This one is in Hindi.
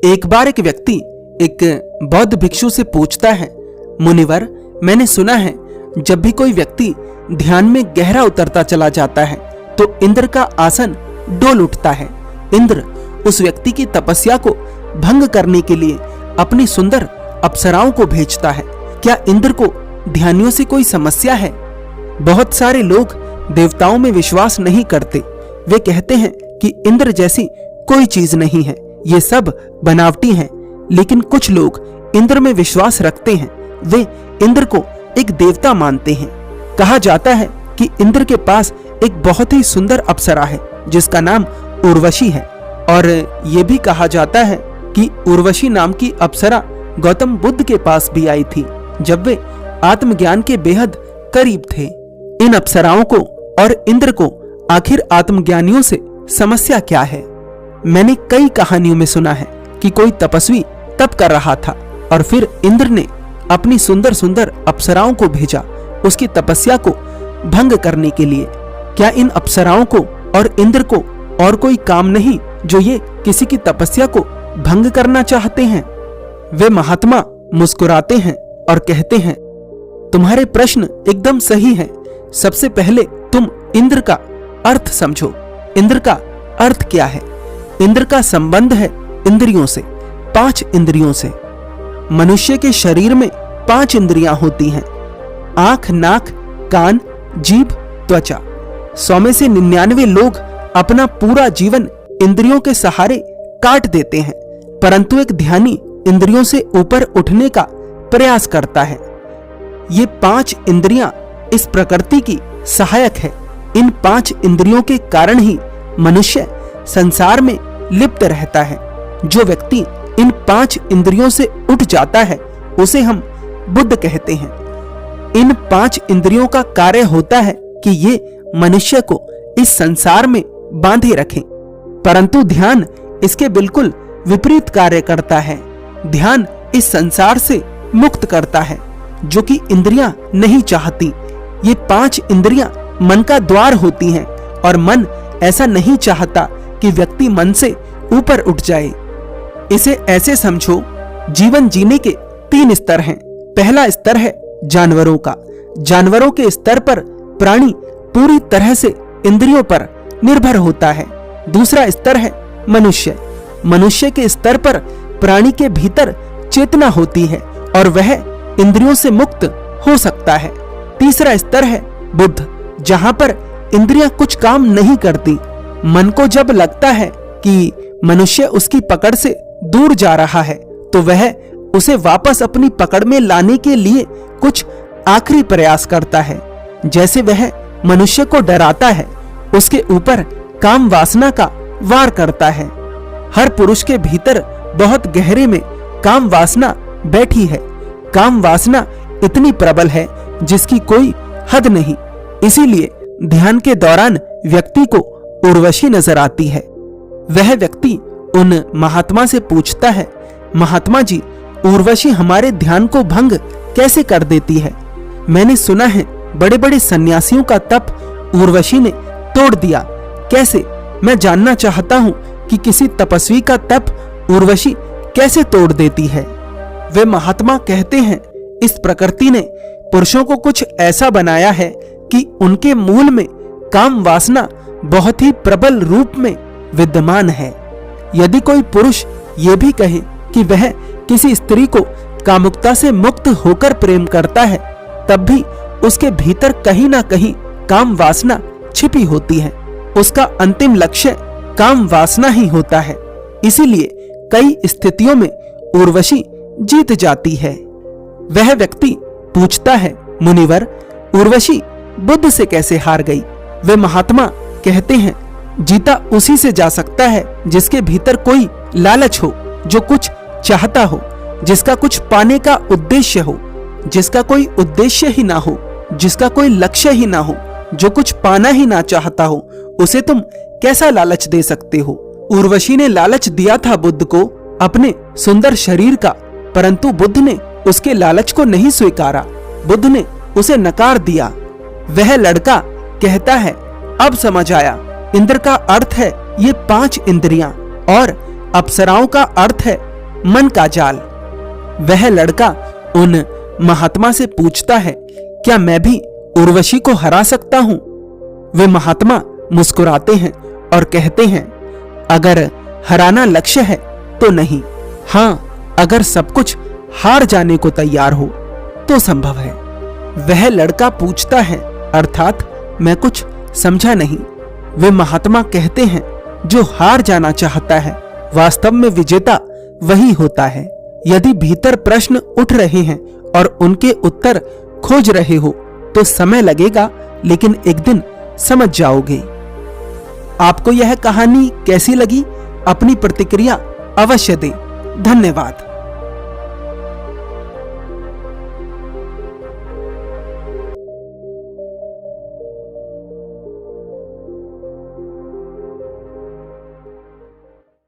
एक बार एक व्यक्ति एक बौद्ध भिक्षु से पूछता है, मुनिवर, मैंने सुना है जब भी कोई व्यक्ति ध्यान में गहरा उतरता चला जाता है तो इंद्र का आसन डोल उठता है। इंद्र उस व्यक्ति की तपस्या को भंग करने के लिए अपनी सुंदर अप्सराओं को भेजता है। क्या इंद्र को ध्यानियों से कोई समस्या है? बहुत सारे लोग देवताओं में विश्वास नहीं करते। वे कहते हैं कि इंद्र जैसी कोई चीज नहीं है, ये सब बनावटी हैं। लेकिन कुछ लोग इंद्र में विश्वास रखते हैं। वे इंद्र को एक देवता मानते हैं। कहा जाता है कि इंद्र के पास एक बहुत ही सुंदर अप्सरा है जिसका नाम उर्वशी है। और ये भी कहा जाता है कि उर्वशी नाम की अप्सरा गौतम बुद्ध के पास भी आई थी जब वे आत्मज्ञान के बेहद करीब थे। इन अप्सराओं को और इंद्र को आखिर आत्मज्ञानियों से समस्या क्या है? मैंने कई कहानियों में सुना है कि कोई तपस्वी तप कर रहा था और फिर इंद्र ने अपनी सुंदर सुंदर अप्सराओं को भेजा उसकी तपस्या को भंग करने के लिए। क्या इन अप्सराओं को और इंद्र को और कोई काम नहीं जो ये किसी की तपस्या को भंग करना चाहते हैं? वे महात्मा मुस्कुराते हैं और कहते हैं, तुम्हारे प्रश्न एकदम सही है। सबसे पहले तुम इंद्र का अर्थ समझो। इंद्र का अर्थ क्या है? इंद्र का संबंध है इंद्रियों से, 5 इंद्रियों से। मनुष्य के शरीर में 5 इंद्रियां होती हैं, आंख, नाक, कान, जीभ, त्वचा। 100 में से 99 लोग अपना पूरा जीवन इंद्रियों के सहारे काट देते हैं, परंतु एक ध्यानी इंद्रियों से ऊपर उठने का प्रयास करता है। ये 5 इंद्रियां इस प्रकृति की सहायक है। इन 5 इंद्रियों के कारण ही मनुष्य संसार में लिप्त रहता है। जो व्यक्ति इन 5 इंद्रियों से उठ जाता है उसे हम बुद्ध कहते हैं। इन 5 इंद्रियों का कार्य होता है कि ये मनुष्य को इस संसार में बांधे रखें, परंतु ध्यान इसके बिल्कुल विपरीत कार्य करता है। ध्यान इस संसार से मुक्त करता है जो कि इंद्रियां नहीं चाहती। ये 5 इंद्रियां मन का द्वार होती हैं और मन ऐसा नहीं चाहता कि व्यक्ति मन से ऊपर उठ जाए। इसे ऐसे समझो, जीवन जीने के 3 स्तर हैं। पहला स्तर है जानवरों का। जानवरों के स्तर पर प्राणी पूरी तरह से इंद्रियों पर निर्भर होता है। दूसरा स्तर है मनुष्य। मनुष्य के स्तर पर प्राणी के भीतर चेतना होती है और वह इंद्रियों से मुक्त हो सकता है। तीसरा स्तर है बुद्ध, जहां पर इंद्रियां कुछ काम नहीं करती। मन को जब लगता है कि मनुष्य उसकी पकड़ से दूर जा रहा है तो वह उसे वापस अपनी पकड़ में लाने के लिए कुछ आखिरी प्रयास करता है। जैसे वह मनुष्य को डराता है, उसके ऊपर काम वासना का वार करता है। हर पुरुष के भीतर बहुत गहरे में काम वासना बैठी है। काम वासना इतनी प्रबल है जिसकी कोई हद नहीं। इसीलिए ध्यान के दौरान व्यक्ति को उर्वशी नजर आती है। वह व्यक्ति उन महात्मा से पूछता है, महात्मा जी, उर्वशी हमारे ध्यान को भंग कैसे कर देती है? मैंने सुना है बड़े बड़े सन्यासियों का तप उर्वशी ने तोड़ दिया। कैसे? मैं जानना चाहता हूँ कि किसी तपस्वी का तप उर्वशी कैसे तोड़ देती है। वे महात्मा कहते हैं, इस प्रकृति ने पुरुषों को कुछ ऐसा बनाया है कि उनके मूल में काम वासना बहुत ही प्रबल रूप में विद्यमान है। यदि कोई पुरुष ये भी कहे कि वह किसी स्त्री को कामुकता से मुक्त होकर प्रेम करता है, तब भी उसके भीतर कहीं ना कहीं काम वासना छिपी होती है। उसका अंतिम लक्ष्य काम वासना ही होता है। इसीलिए कई स्थितियों में उर्वशी जीत जाती है। वह व्यक्ति पूछता है, मुनिवर, उर्वशी बुद्ध से कैसे हार गई? वे महात्मा कहते हैं, जीता उसी से जा सकता है जिसके भीतर कोई लालच हो, जो कुछ चाहता हो, जिसका कुछ पाने का उद्देश्य हो, जिसका कोई उद्देश्य ही ना हो, जिसका कोई लक्ष्य ही ना हो, जो कुछ पाना ही ना चाहता हो, उसे तुम कैसा लालच दे सकते हो? उर्वशी ने लालच दिया था बुद्ध को अपने सुंदर शरीर का, परंतु बुद्ध ने उसके लालच को नहीं स्वीकारा। बुद्ध ने उसे नकार दिया। वह लड़का कहता है, अब समझ आया, इंद्र का अर्थ है ये 5 इंद्रियां और अप्सराओं का अर्थ है मन का जाल। वह लड़का उन महात्मा से पूछता है, क्या मैं भी उर्वशी को हरा सकता हूं? वे महात्मा मुस्कुराते हैं और कहते हैं, अगर हराना लक्ष्य है तो नहीं, हाँ अगर सब कुछ हार जाने को तैयार हो तो संभव है। वह लड़का पूछता है, अर्थात मैं कुछ समझा नहीं। वे महात्मा कहते हैं, जो हार जाना चाहता है वास्तव में विजेता वही होता है। यदि भीतर प्रश्न उठ रहे हैं और उनके उत्तर खोज रहे हो तो समय लगेगा, लेकिन एक दिन समझ जाओगे। आपको यह कहानी कैसी लगी? अपनी प्रतिक्रिया अवश्य दें। धन्यवाद।